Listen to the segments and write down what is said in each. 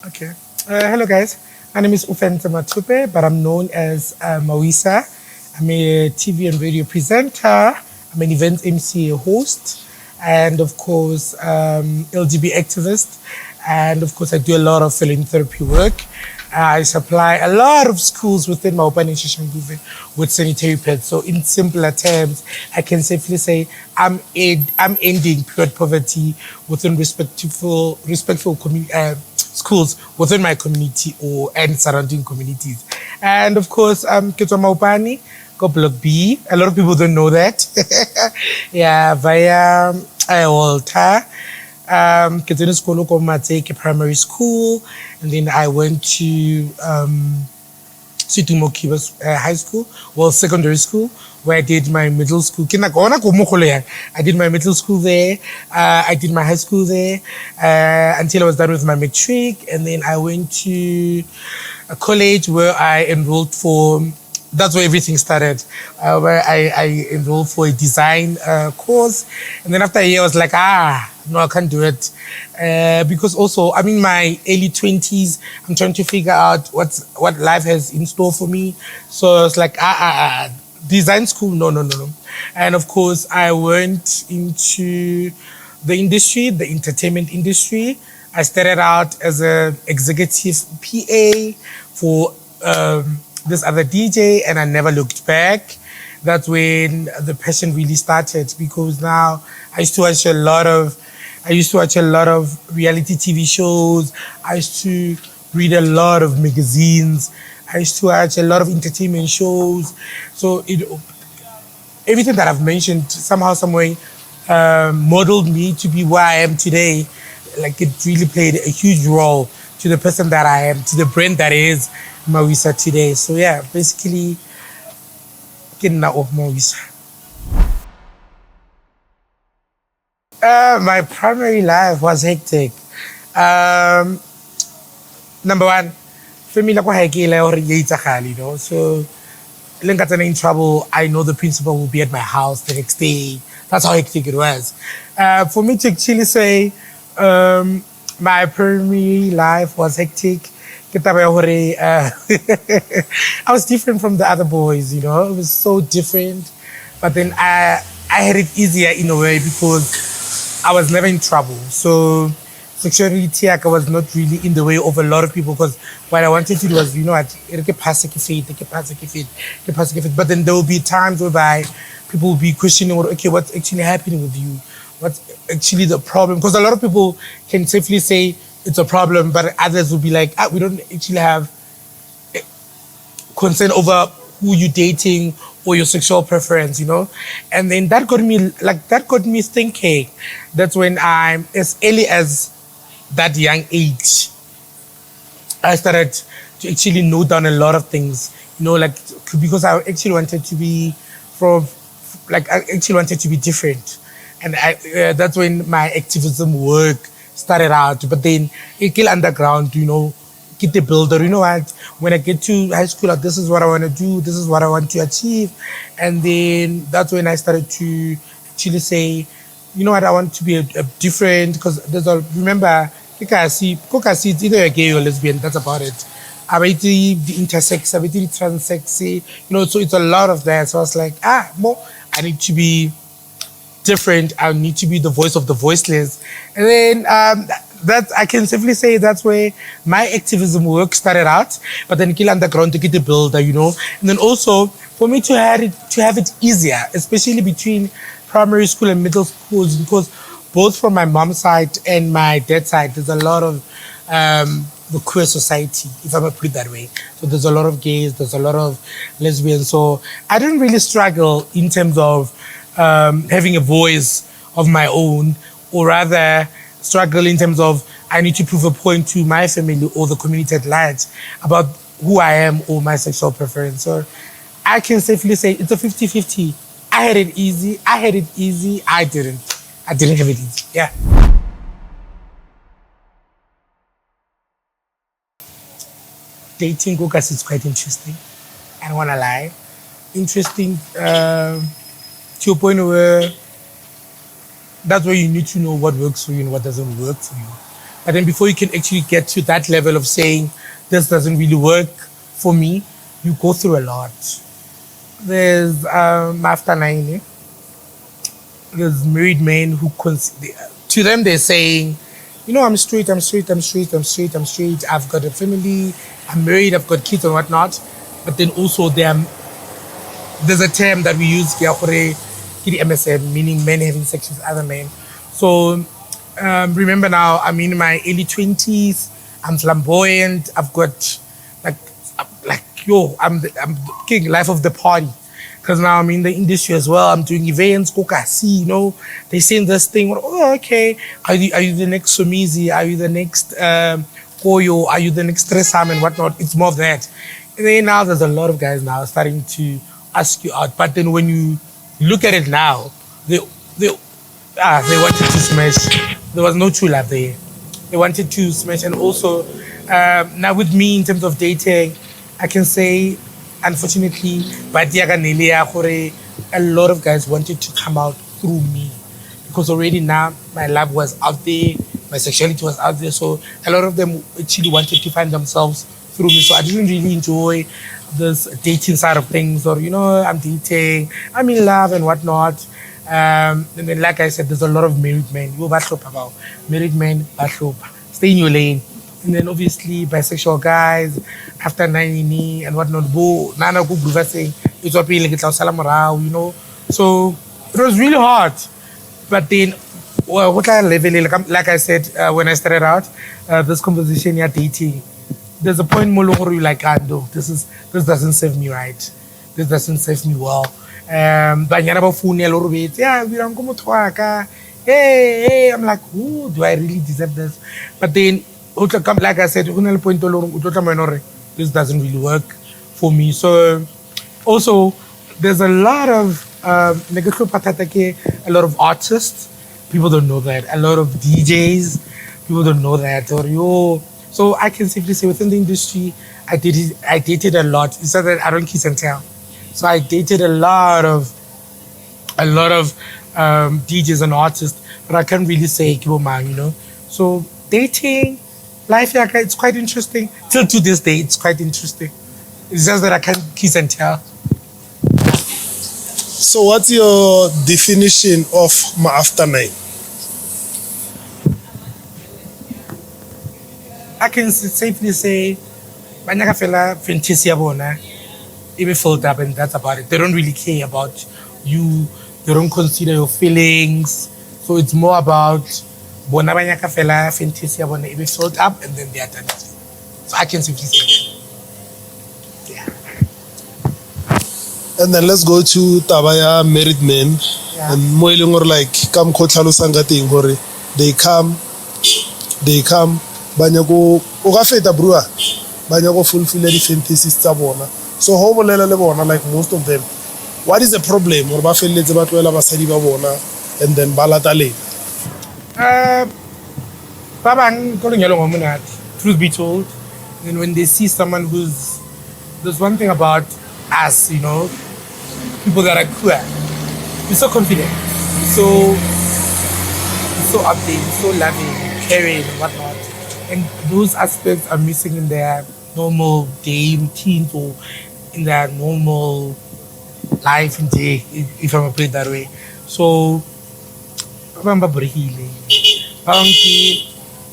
Okay. Hello, guys. My name is Ofentse Mawisa, but I'm known as Mawisa. I'm a TV and radio presenter. I'm an event MC, a host, and of course, LGBT activist. And of course, I do a lot of philanthropy work. I supply a lot of schools within Maopane and Shishanguve with sanitary pads. So, in simpler terms, I can safely say I'm ending period poverty within respectful schools within my community or and surrounding communities. And of course, Ketwa Maopane, go Block B. A lot of people don't know that. Yeah, via Walter. Ke school ko Mateke Primary School, and then I went to Situmo Kibas High School, well, secondary school, where I did my middle school. I did my middle school there. I did my high school there until I was done with my matric, and then I went to a college where I enrolled for. That's where everything started, where I enrolled for a design course. And then after a year, I was like, no, I can't do it. Because also, I'm in my early 20s. I'm trying to figure out what life has in store for me. So I was like, design school, no. And of course, I went into the industry, the entertainment industry. I started out as an executive PA for this other DJ, and I never looked back. That's when the passion really started, because now I used to watch a lot of reality TV shows. I used to read a lot of magazines. I used to watch a lot of entertainment shows. So everything that I've mentioned somehow, some way, modeled me to be where I am today. Like, it really played a huge role to the person that I am, to the brand that is Mawisa today. So yeah, basically, getting out of Mawisa. My primary life was hectic. Number one, family ko haikila or you know. So, in trouble, I know the principal will be at my house the next day. That's how hectic it was. For me to actually say, my primary life was hectic. I was different from the other boys, you know. It was so different. But then I had it easier in a way because I was never in trouble. So sexuality, I was not really in the way of a lot of people, because what I wanted to do was, you know, but then there will be times whereby people will be questioning, okay, what's actually happening with you? What's actually the problem? Because a lot of people can safely say it's a problem, but others will be like, we don't actually have concern over who you're dating or your sexual preference, you know? And then that got me thinking. That's when I'm as early as that young age, I started to actually note down a lot of things, you know, like, because I actually wanted to be different. And that's when my activism work started out. But then it came underground, you know, get the builder. You know what? When I get to high school, this is what I want to do. This is what I want to achieve. And then that's when I started to actually say, you know what? I want to be a different, because remember, it's either you're gay or lesbian. That's about it. I'm the intersex, I'm the transsex, you know, so it's a lot of that. So I was like, more, I need to be different. I need to be the voice of the voiceless. And then that I can safely say that's where my activism work started out. But then kill underground to get the builder, you know. And then also for me to have it easier, especially between primary school and middle schools, because both from my mom's side and my dad's side, there's a lot of the queer society, if I may put it that way. So there's a lot of gays, there's a lot of lesbians. So I didn't really struggle in terms of having a voice of my own, or rather struggle in terms of I need to prove a point to my family or the community at large about who I am or my sexual preference. So I can safely say it's a 50-50. I had it easy. I didn't have it easy. Yeah. Dating Gokas is quite interesting. I don't want to lie. Interesting to a point where that's where you need to know what works for you and what doesn't work for you. But then before you can actually get to that level of saying this doesn't really work for me, you go through a lot. There's after 9, there's married men who to them they're saying, you know, I'm straight, I'm straight, I'm straight, I'm straight, I'm straight. I've got a family, I'm married, I've got kids and whatnot. But then also there's a term that we use, MSM, meaning men having sex with other men. So remember now, I'm in my early 20s. I'm flamboyant. I've got I'm king, life of the party. Because now I'm in the industry as well. I'm doing events, see, you know, they saying this thing. Oh, okay. Are you the next Somizi? Are you the next Koyo? Are you the next Tresam and whatnot? It's more of that. And then now there's a lot of guys now starting to ask you out. But then when you look at it now, they wanted to smash. There was no true love there. They wanted to smash. And also, now with me in terms of dating, I can say, unfortunately, a lot of guys wanted to come out through me. Because already now, my love was out there, my sexuality was out there. So a lot of them actually wanted to find themselves through me. So I didn't really enjoy this dating side of things, or, you know, I'm dating, I'm in love and whatnot. And then, like I said, there's a lot of married men. Married men, stay in your lane. And then obviously bisexual guys, after 9 and whatnot, it's what we like, you know. So it was really hard. But then, like I said, when I started out, this conversation, you're dating. There's a point where you're like, no, this doesn't serve me right. This doesn't serve me well. But yeah, we don't go to hey, I'm like, oh, do I really deserve this? But then, like I said, this doesn't really work for me. So also, there's a lot of a lot of artists. People don't know that. A lot of DJs, people don't know that. So I can safely say within the industry, I dated a lot. It's not that I don't kiss and tell. So I dated a lot of DJs and artists, but I can't really say man, you know. So dating, life, it's quite interesting. Till to this day, it's quite interesting. It's just that I can't kiss and tell. So what's your definition of after 9? I can safely say, banyaka fela fantasy bona, even filled up, and that's about it. They don't really care about you. They don't consider your feelings. So it's more about bona banyaka fela fantasy bona, even filled up, and then they are done. So I can safely say that. Yeah. And then let's go to Tabaya married men. Yeah. And more like come hore they come banyako o feta brua banyako fulfill the fantasies tsa bona. So ho bolela le bona, like most of them, what is the problem or ba felletse ba tloela basadi ba bona and then ba lata le ba bang go lenyalo go monate, truth be told. And when they see someone there's one thing about us, you know, people that are queer, we're so confident, so up there, so loving, caring, and whatnot. And those aspects are missing in their normal day routines or in their normal life in day, if I'm gonna put it that way. So,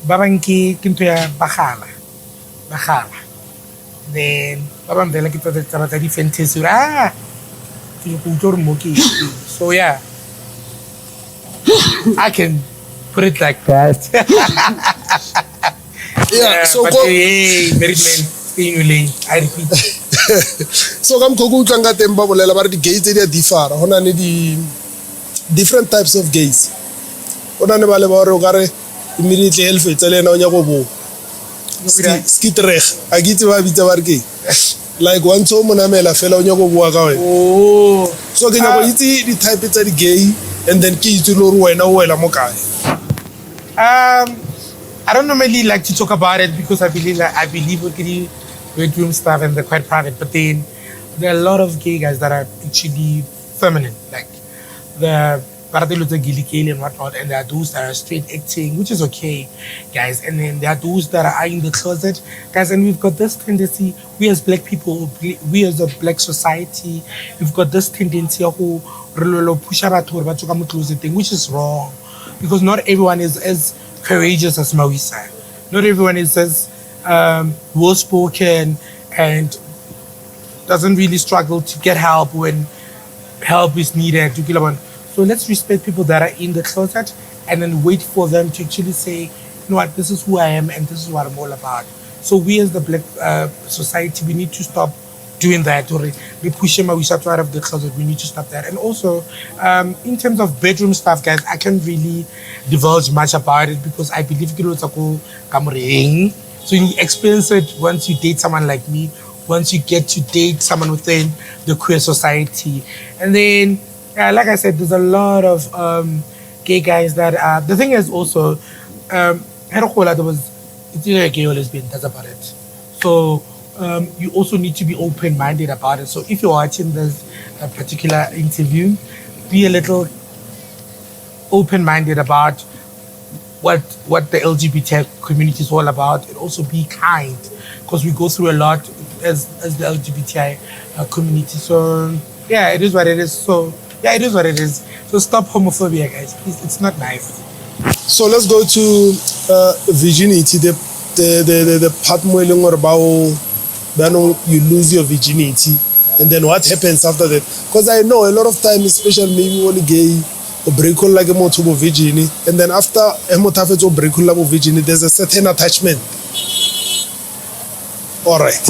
babangki kinto ya bakhala. Then babang vela kita tata di fantasy so yeah, I can put it like that. Yeah, so but hey, married men, stay in your lane. I repeat. So come go utlanga temba bolela ba re di gays tse di differ. Hona ne di different types of gays. Ona ne ba le ba re o ka re immediately helfetsa le ena o nya go bo skitreg a gitse ba bitsa ba re ke like once o monamela fela o nya go bua ka wena. Oh, so ke nya go itse di type tsa di gay and then ke itse lo re wena o wela mo kae. I don't normally like to talk about it because I believe with the bedroom stuff and they're quite private. But then there are a lot of gay guys that are actually feminine. Like and whatnot, and there are those that are straight acting, which is okay, guys. And then there are those that are in the closet, guys. And we've got this tendency, we as black people, we as a black society, we've got this tendency of push thing, which is wrong, because not everyone is as courageous as Mawisa. Not everyone is as well spoken and doesn't really struggle to get help when help is needed. So let's respect people that are in the closet and then wait for them to actually say, you know what, this is who I am and this is what I'm all about. So we as the black society, we need to stop doing that. Or we push him, we start out of the closet. We need to stop that. And also, in terms of bedroom stuff, guys, I can't really divulge much about it because I believe so you experience it once you date someone like me, once you get to date someone within the queer society. And then, like I said, there's a lot of gay guys that the thing is also, it's either a gay or lesbian, that's about it. So you also need to be open-minded about it. So if you're watching this particular interview, be a little open-minded about what the LGBT community is all about, and also be kind, because we go through a lot as the LGBTI community. So yeah, it is what it is. So yeah, it is what it is. So stop homophobia, guys. Please, it's not nice. So let's go to virginity. The part more about you lose your virginity, and then what happens after that? Because I know a lot of times, especially maybe only gay or break all like a motor virginity, and then after a motor or break all virginity, there's a certain attachment. All right.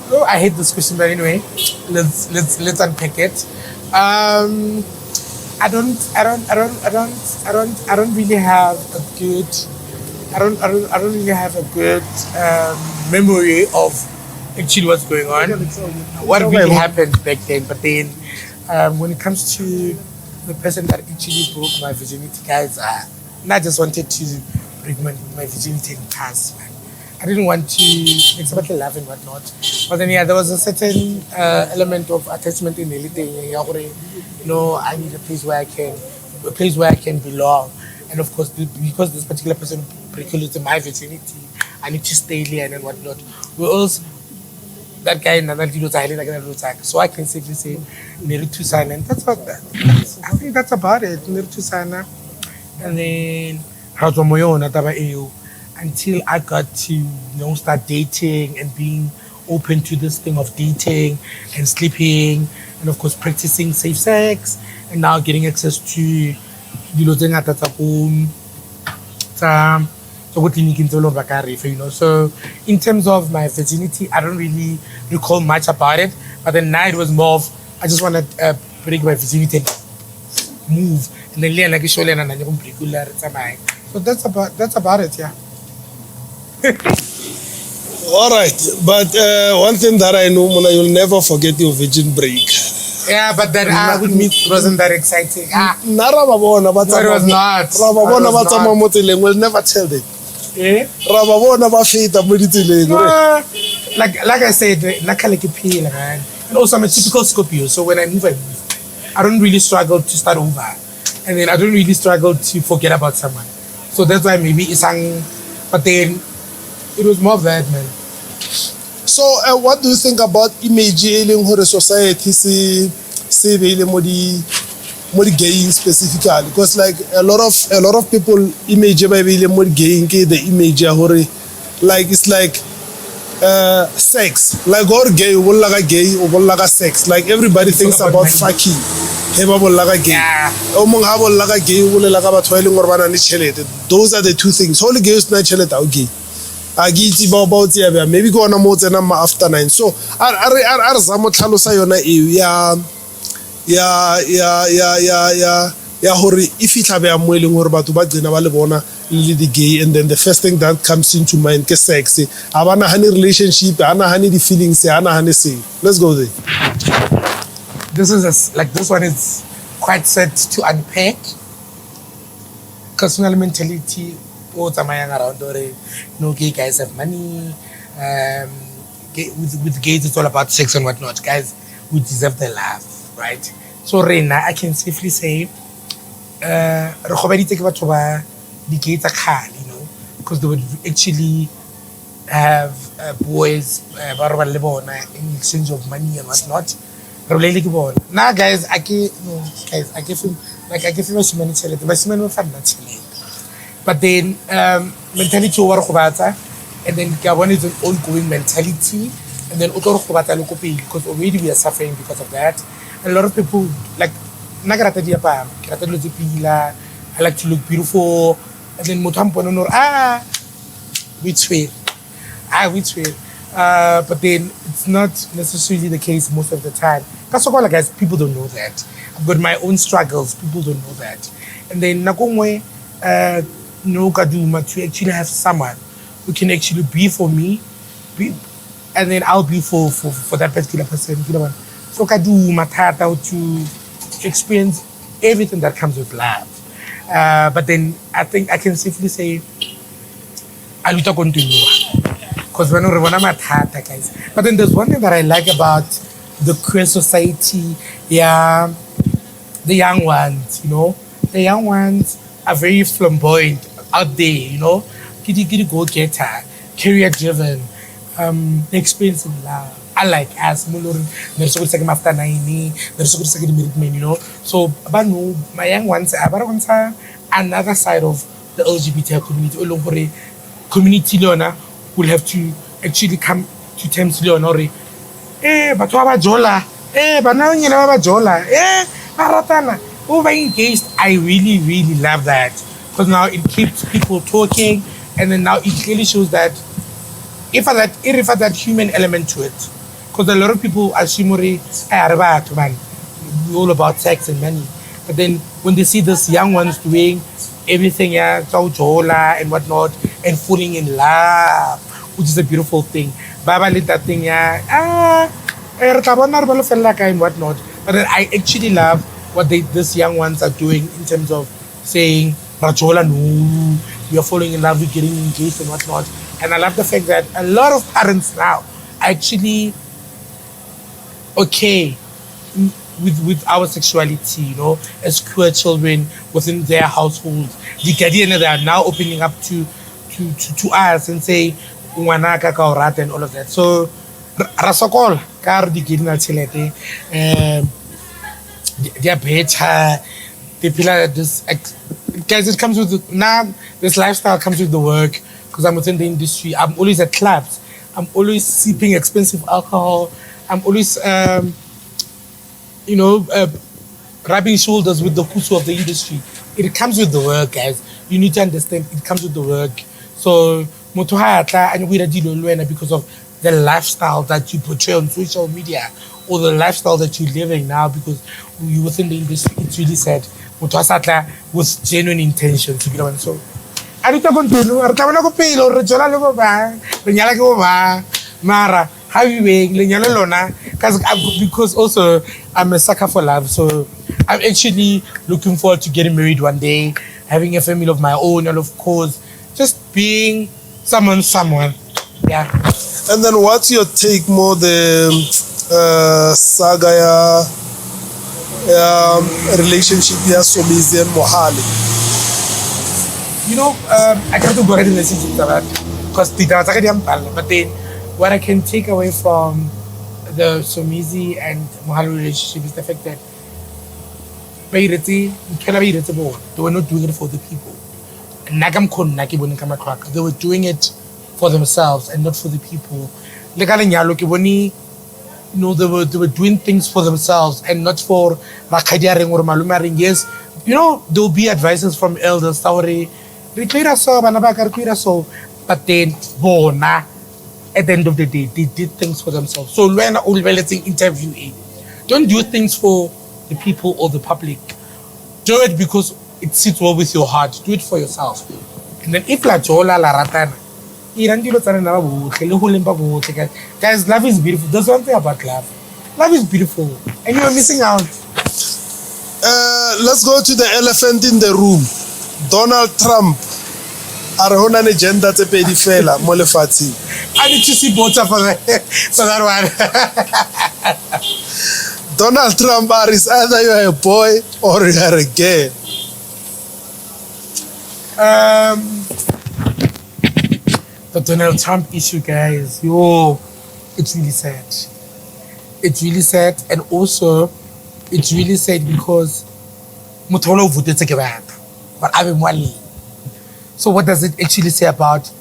Oh, I hate this question, but anyway, let's unpack it. I don't really have a good memory of actually what's going on, what really happened back then. But then, when it comes to the person that actually broke my virginity, guys, I just wanted to break my virginity in past, man. I didn't want to make somebody laugh and whatnot. But then, yeah, there was a certain element of attachment in everything. You know, I need a place where I can belong. And of course, because this particular person precluded my virginity, I need to stay here and whatnot. We also, that guy in another so I can safely say Neritusana, and that's about that. I think that's about it. Neritusana. And then until I got to start dating and being open to this thing of dating and sleeping, and of course practicing safe sex, and now getting access to so in terms of my virginity, I don't really recall much about it, but the night was more of, I just want to break my virginity and move, and then so that's about it, yeah. All right, but one thing that I know, Mona, you'll never forget your virgin break. Yeah, but that wasn't that exciting. No, it was not. We'll never tell them. Like I said, man. And also I'm a typical Scorpio, so when I move, I don't really struggle to start over. And then I don't really struggle to forget about someone. So that's why maybe it's but then it was more of that, man. So what do you think about image in the society see more the gay specifically? Because like a lot of people image maybe more gay the image like it's like sex, like or gay or gay or sex, like everybody thinks about fucking. Those are the two things. Holy gay is not okay. Maybe go on a more than after 9. So if it have a willing or about to buy the gay, and then the first thing that comes into mind is sexy. I want a honey relationship, I honey the feelings, I honey say. Let's go there. This one is quite set to unpack. Personal mentality. Around gay guys have money. With gays, it's all about sex and whatnot. Guys, we deserve the love, right? So right now I can safely say re gobaditse ke batho ba di-gay tsa kgale, you know, because they would actually have boys ba robala le bona in exchange of money and whatnot. Re bolele ke bona. Nah, guys, I can no, guys, I can feel like I can feel bashimane tšhelete. Bashimane ba fanna tšhelete. But then mentality o wa re gobatsa, and then ke a bona it's an ongoing mentality, and then o tlo re gobatsa le ko pele because already we are suffering because of that. And a lot of people like nna ke rata diaparo, ke rata dilo tse pila, I like to look beautiful, and then motho a mpone no we tshwere. We tshwere. But then it's not necessarily the case most of the time. That's all, guys, people don't know that. I've got my own struggles, people don't know that. And then nakongwe no kaduma to actually have someone who can actually be for me, and then I'll be for that particular person. So kaduma tata to experience everything that comes with love. But then I think I can safely say aluta continua. Because when we mathata, guys. But then there's one thing that I like about the queer society, yeah, the young ones, you know. The young ones are very flamboyant out there, you know. Kitty go getter, career driven, they experience in love. I like as there's a good after 90, there's a good merit, you know. So my young ones are another side of the LGBT community. Community learner will have to actually come to terms leonore. But what jola? But now you know about jola. Maratana. Over engaged. I really, really love that. Because now it keeps people talking, and then now it clearly shows that if that human element to it. Because a lot of people assume man, all about sex and money. But then when they see these young ones doing everything, yeah, jola and whatnot, and falling in love, which is a beautiful thing. Baba lit that thing, yeah. And whatnot. But then I actually love what these young ones are doing in terms of saying, Rajola, no, we are falling in love, we're getting engaged and whatnot. And I love the fact that a lot of parents now are actually okay with our sexuality, you know, as queer children within their households. The guardian, they are now opening up to us and say ngwanaka ka o rata and all of that. So ra sokola ka re di gina tšhelete they are better, they feel like this guys, it comes with now this lifestyle comes with the work because I'm within the industry. I'm always at clubs, I'm always sipping expensive alcohol, I'm always you know, rubbing shoulders with the who's of the industry. It comes with the work, guys. You need to understand it comes with the work. So, because of the lifestyle that you portray on social media or the lifestyle that you're living now because you're within the industry, it's really sad. With genuine intentions. So, Mara, how you doing? Because also I'm a sucker for love, so I'm actually looking forward to getting married one day, having a family of my own, and of course, just being someone. Yeah. And then what's your take more the saga relationship ya Somizi and Mohale? You know, I can't go ahead and message that because but then what I can take away from the Somizi and Mohale relationship is the fact that they were not doing it for the people. They were doing it for themselves and not for the people. You know, they were doing things for themselves and not for Rakadiaring or Malumaring. Yes, you know, there will be advices from elders, but then at the end of the day, they did things for themselves. So when let's say interview, don't do things for the people or the public. Do it because it sits well with your heart. Do it for yourself. And then if la jola la ratana, guys, love is beautiful. There's one thing about love. Love is beautiful. And you are missing out. Let's go to the elephant in the room. Donald Trump. I need to see both for that one. Donald Trump is either you're a boy or you're a girl. The Donald Trump issue, guys, yo, it's really sad. It's really sad, and also it's really sad because Mutolo voted to back, but I'm Wali. So what does it actually say about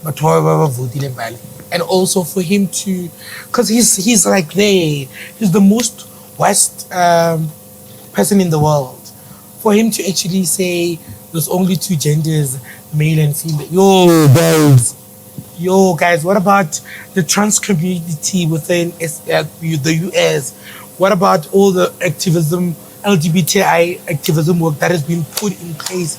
Mutolo voting in Bali? And also for him to, because he's like there, he's the most West person in the world. For him to actually say there's only two genders, male and female. Yo guys, what about the trans community within the US? What about all the activism, LGBTI activism work that has been put in place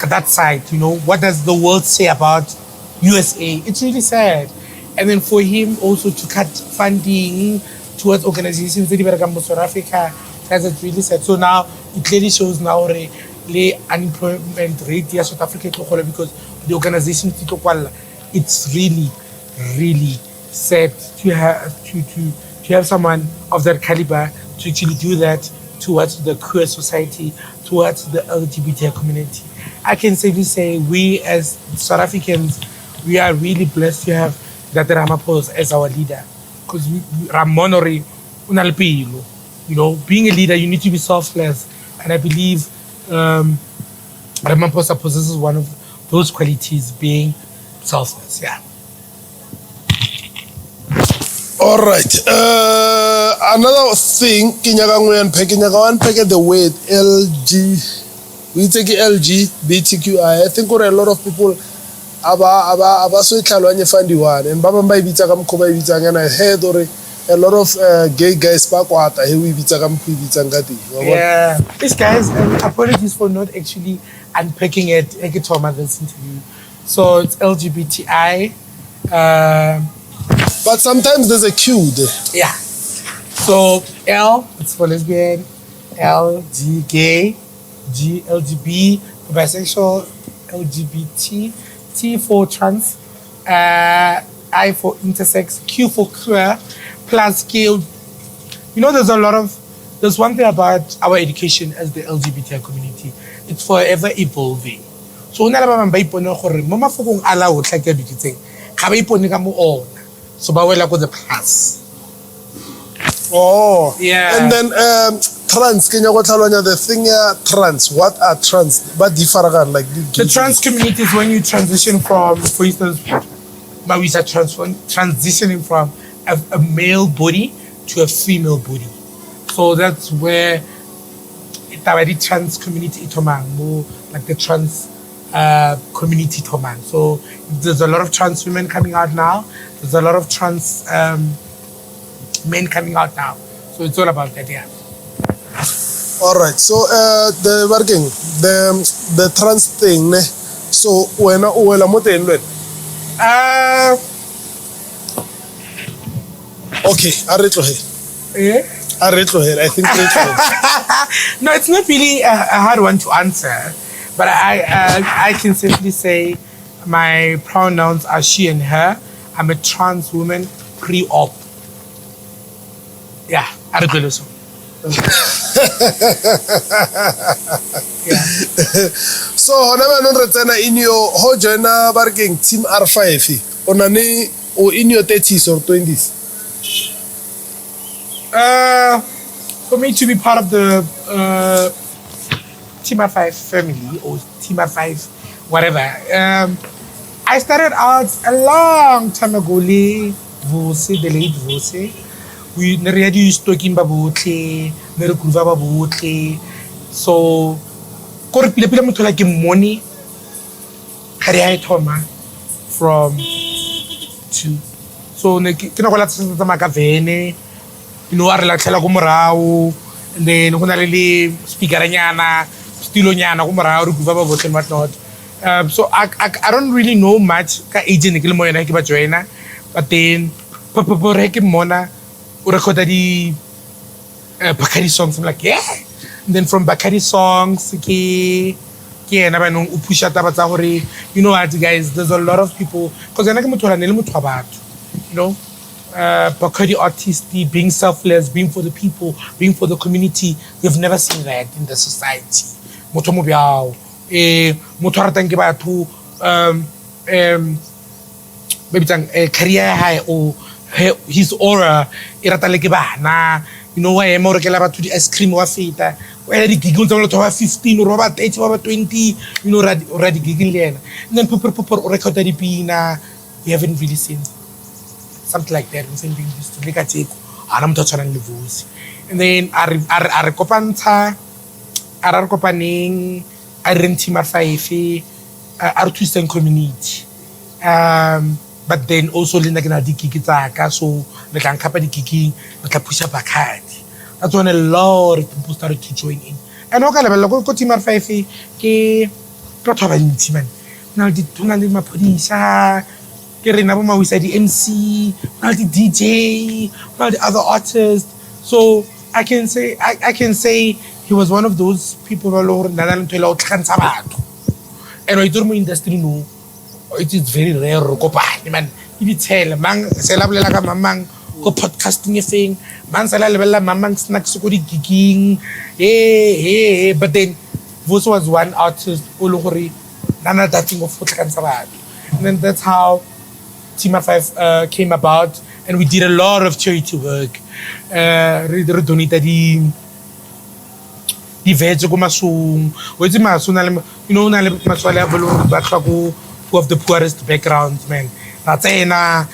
at that side? You know, what does the world say about USA? It's really sad. And then for him also to cut funding towards organizations in South Africa, that's really sad. So now it clearly shows now the unemployment rate in South Africa because the organization it's really, really sad to have someone of that caliber to actually do that towards the queer society, towards the LGBT community. I can safely say we as South Africans, we are really blessed to have that Ramaphosa as our leader, because Ramonori unalpilo. You know, being a leader, you need to be selfless, and I believe Ramaphosa possesses one of those qualities, being selfless. Yeah. All right. Another thing, Kinyaka unpack the word we take LGBTQI. I think a lot of people aba so itlhalwanye fandiwane and ba bang ba ibitsa ka mkho ba ibitsang, and I heard a lot of gay guys ba kwata he we ibitsa ka mkho ibitsang ka teng. Yeah. These guys, apologies for not actually unpacking it at this interview. So it's LGBTI. But sometimes there's a Q there. Yeah. So L, it's for lesbian. L, G, gay. G, LGB, for bisexual. LGBT. T for trans. I for intersex. Q for queer. Plus K. You know, there's one thing about our education as the LGBTI community. It's forever evolving. So una ba bang ba ipone gore mo mafokong a la o tlhaka ditseng ga ba ipone ka mo ona, so ba wela go the plus. Oh yeah. And then trans, can you go tlhalanya the thing trans, what are trans ba different, like the trans community is when you transition from, for instance, Mawisa transitioning from a male body to a female body. So that's where the trans community more like the trans community Toman. So there's a lot of trans women coming out now. There's a lot of trans men coming out now. So it's all about that, yeah. All right. So the trans thing, ne? So when okay, I think no, it's not really a hard one to answer. But I can simply say my pronouns are she and her. I'm a trans woman pre-op. Yeah, I don't know so. Yeah. So, in your Hojana Barking Team R5, onani or in your 30s or 20s? For me to be part of the Team R5 family or Team R5, whatever. I started out a long time ago, the late Vose. We never used talking about never kuva. So, kore pile motho like money, kare thoma from two. So ne ke na go latsa tsa maka vene, you know, a re latlhela go morao, and then go na le speaker nyana, stilo nyana go morao re kuva ba botle and whatnot. So I don't really know much ka agent ke le mo yena ke ba joina, but then popo re ke mona o recorda di Bakari songs. I'm like, yeah. And then from Bakari songs, you know what, guys, there's a lot of people, because you know, Bacardi artistry, being selfless, being for the people, being for the community. We've never seen that in the society. Motho mo biao, motho a ratang ke batho, career high or his aura, e rata le ke bana. You know why mo rekela batho di ice cream wa feta. Where the gig until 15 or about 8 or 20, you know, already giggling there. And then people record the pina. We haven't really seen something like that. Something just to make a take. I'm touching on the voice. And then I recopanta, I recopaning, I rent him at 5, our Christian community. But then also Linda gonna di kikitaka, so the can kappa di kiki, the push up a card. That's when a lot of people started to join in. And okay, level go team at 5 ke protocol man. Now the tunali mapodisa, ke rena bo Mawisa di MC, now the DJ, now the other artists. So I can say he was one of those people all over Nana to allow Transabato. And I don't industry no. It is very rare kopane man. If tell mang selabolela ka mamang go podcasting e thing, man sala lebella mamang snacks go di gigging. Hey, but then Vos was one artist all gore nana that thing of Transabato. And then that's how Team 5 came about, and we did a lot of charity work. Re donated di veg go masung. We di masung na le, you know, na le maswala bolo ba go of the poorest backgrounds, man. Ratsena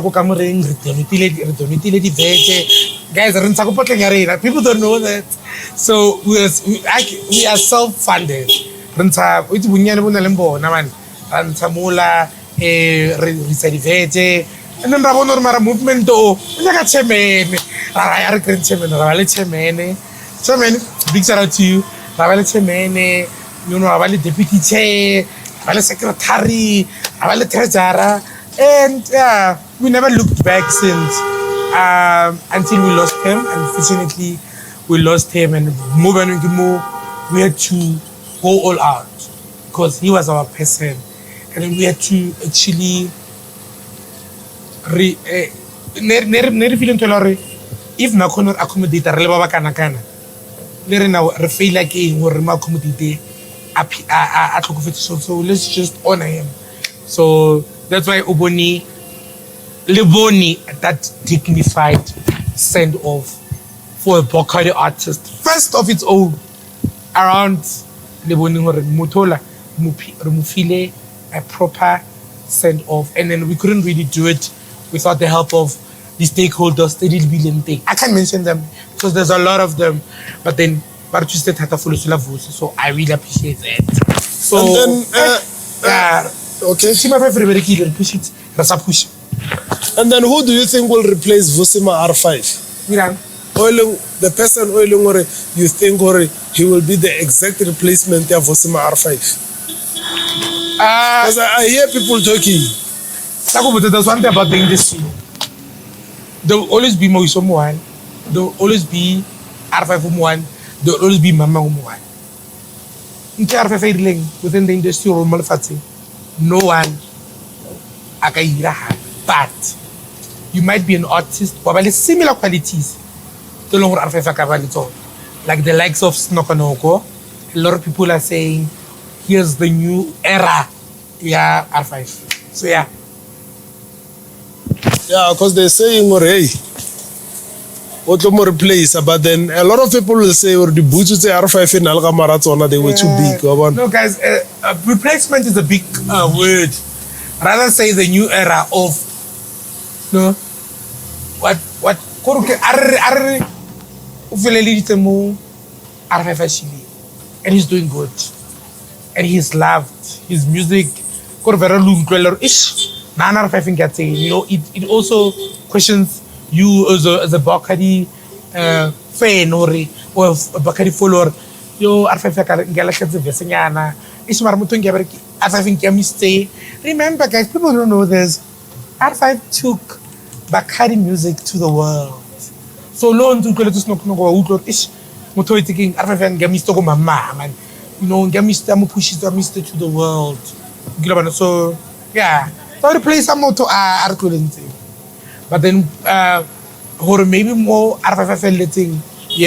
go kamoreng re donatile di veg. Guys, re ntsa go potleng ya rena. People don't know that. So we are self-funded. Re ntsa o itse bunyane bona le bona man. Ra ntsa mola re sa di veg. And then ra bona re mara movement o nya ka chairman. Ra re grand chairman, ra le chairman. Chairman, big shout out to you. Ra le chairman, you know, ra le deputy chair. I'm secretary, I'm treasurer, and we never looked back since until we lost him. Unfortunately, we lost him, and we had to go all out because he was our person, and then we had to actually if na cannot accommodate re le ba kana kana le rena re fail like gore ma accommodate. So let's just honor him. So that's why Leboni, that dignified send off for a Bacardi artist, first of its own, around Leboni Mutola, Mufile, a proper send off. And then we couldn't really do it without the help of the stakeholders. They did billion thing. I can't mention them because there's a lot of them, but then so I really appreciate that. So and then okay. Push it. That's a push. And then who do you think will replace Vosima R5? Miran. The person you think he will be the exact replacement of Vosima R5? Because I hear people talking. There's one thing about the industry. There will always be Mawisa Moan. There will always be R5 Moan. There will always be Mama Moan. Within the industry or no one but you might be an artist with similar qualities like the likes of Snokonoko. A lot of people are saying here's the new era, R5. So yeah, because they're saying hey, what more replace? But then a lot of people will say, or the boots with the R5 in Alga Marathon, they were too big. No, guys, replacement is a big word. Rather say the new era of and he's doing good. And he's loved. His music, you know, it also questions you as a Bacardi fan or a Bacardi follower. Yo, remember, guys, people don't know this. R5 took Bacardi music to the world. So long to R5 man. You know, push it to the world. So yeah, so to play some more to But then maybe more R5 letting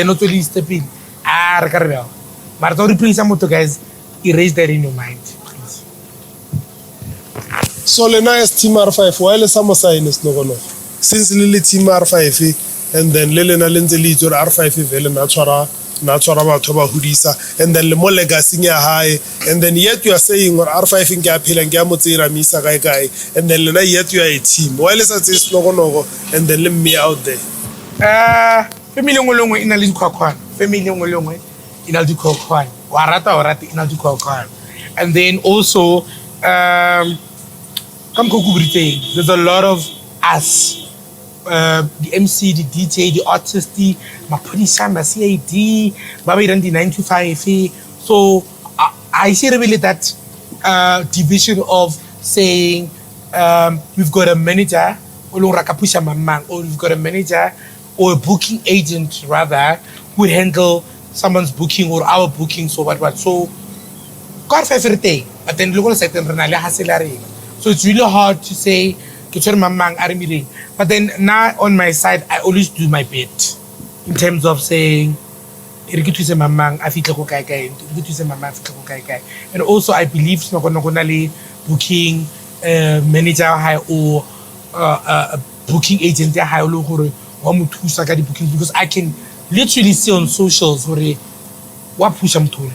not only stepping Carvel. But to replace some motor guys, erase that in your mind, please. So le na is team R5 why le samo sign is no gono. Since le team R5 and then le na lenze le tsore R5 vele na tshwara batho ba hudisa and then le mo legacy ya high and then yet you are saying or R5 nke a phela nke a mo tsira misa kai and then le na yet you are a team why le sa tse no gono and then let me out there. Family ngolongwe ina le dikhwakhwana. Family ngolongwe ina le dikhwakhwana. Wa rata ina le dikhwakhwana. And then also there's a lot of us, the MC, the DJ, the artist, the Mapodisa, the CID, Baba the 925. So I see really that division of saying we've got a manager, or we've got a manager or a booking agent rather who handle someone's booking or our booking. So what? So God for everything, but then look at the so it's really hard to say, but then now on my side, I always do my bit in terms of saying, and also I believe booking manager high or a booking agent high because I can literally see on socials what push I'm told.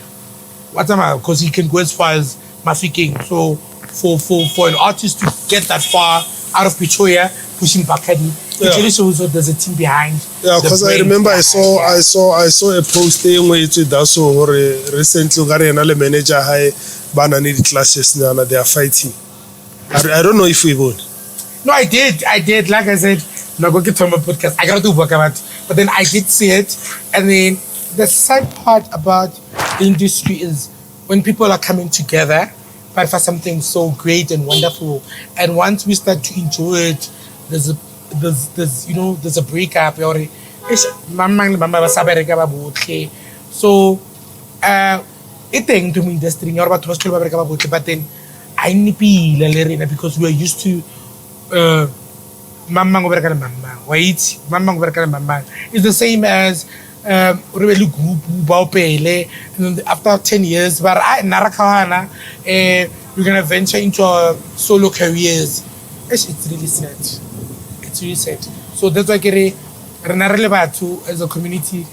Because he can go as far as Mafiking. So for an artist to get that far out of Pretoria, pushing Bacardi, it really shows that there's a team behind. Yeah, because I remember I saw a post where it does so recently the manager high banana classes now they are fighting. I don't know if we would. No, I did. Like I said, no go get on my podcast. I gotta do work about it. But then I did see it, and then the sad part about the industry is when people are coming together fight for something so great and wonderful, and once we start to enjoy it, there's a breakup or so it thing to me industry but then I need because we are used to it's the same as really group and then after 10 years but we're gonna venture into our solo careers. It's really sad. It's really sad. So that's why as a community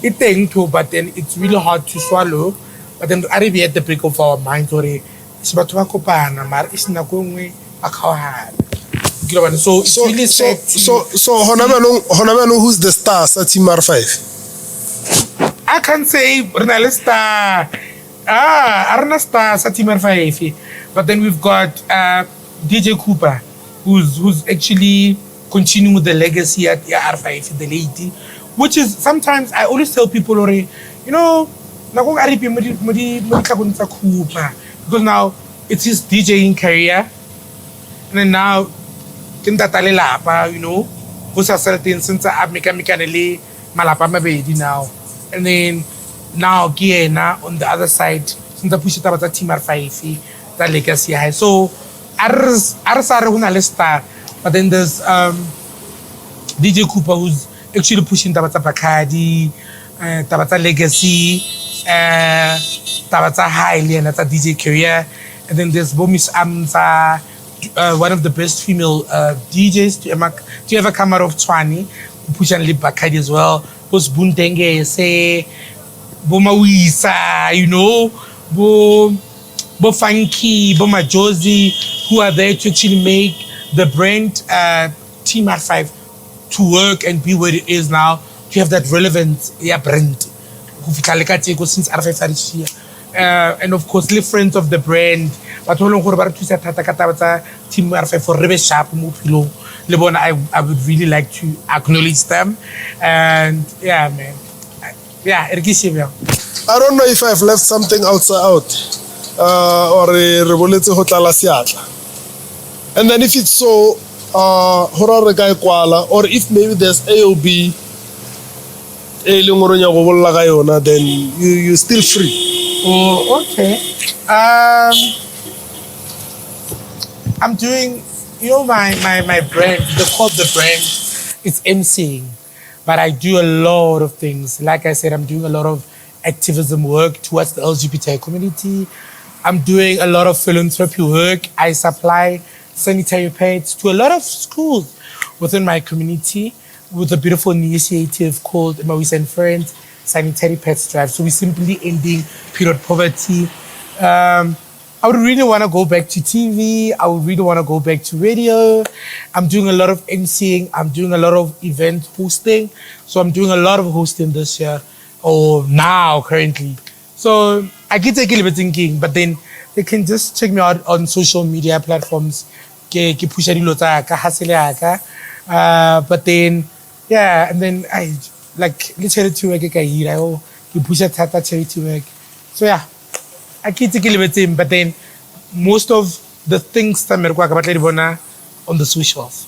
it thing too, but then it's really hard to swallow. But then I at the break of our minds or it's about to it's not going so it's really sad. So who's the stars at Team R5? I can say Renale Star. Arna Star Team R5. But then we've got DJ Cooper, who's actually continuing with the legacy at R5, the lady. Which is sometimes I always tell people because now it's his DJing career. And then now who's a certain since I make malapa mabedi now. And then now Giena on the other side, since I push it about Team R5, that legacy high. So but then there's DJ Cooper who's actually pushing Tabata Bacardi, Tabata Legacy, Tabata Highly, and that's a DJ career. And then there's Bomis Amza, one of the best female DJs to ever come out of Tswane, who push and live Bacardi as well. Who's Buntenge, say, Bo Mawisa, Bo Funky, Bo Majosi, who are there to actually make the brand Team R5 to work and be where it is now, to have that relevant brand. Since R5 here. And of course, live friends of the brand. But Team R5 for Rebe Sharp, I would really like to acknowledge them. And yeah, man. Yeah, I don't know if I've left something out. Or and then if it's so or if maybe there's AOB then you're still free. Oh, okay. I'm doing my brand, the core of the brand is emceeing, but I do a lot of things. Like I said, I'm doing a lot of activism work towards the LGBTI community. I'm doing a lot of philanthropy work. I supply sanitary pads to a lot of schools within my community with a beautiful initiative called Mawisa and Friends Sanitary Pads Drive. So we're simply ending period poverty. I would really want to go back to TV. I would really want to go back to radio. I'm doing a lot of emceeing. I'm doing a lot of event hosting. So I'm doing a lot of hosting this year or now currently. So I can take a little bit thinking, but then they can just check me out on social media platforms. But then, yeah, and then I like charity work. I push a charity work. So yeah, I can take a little bit in, but then most of the things that I'm on the socials.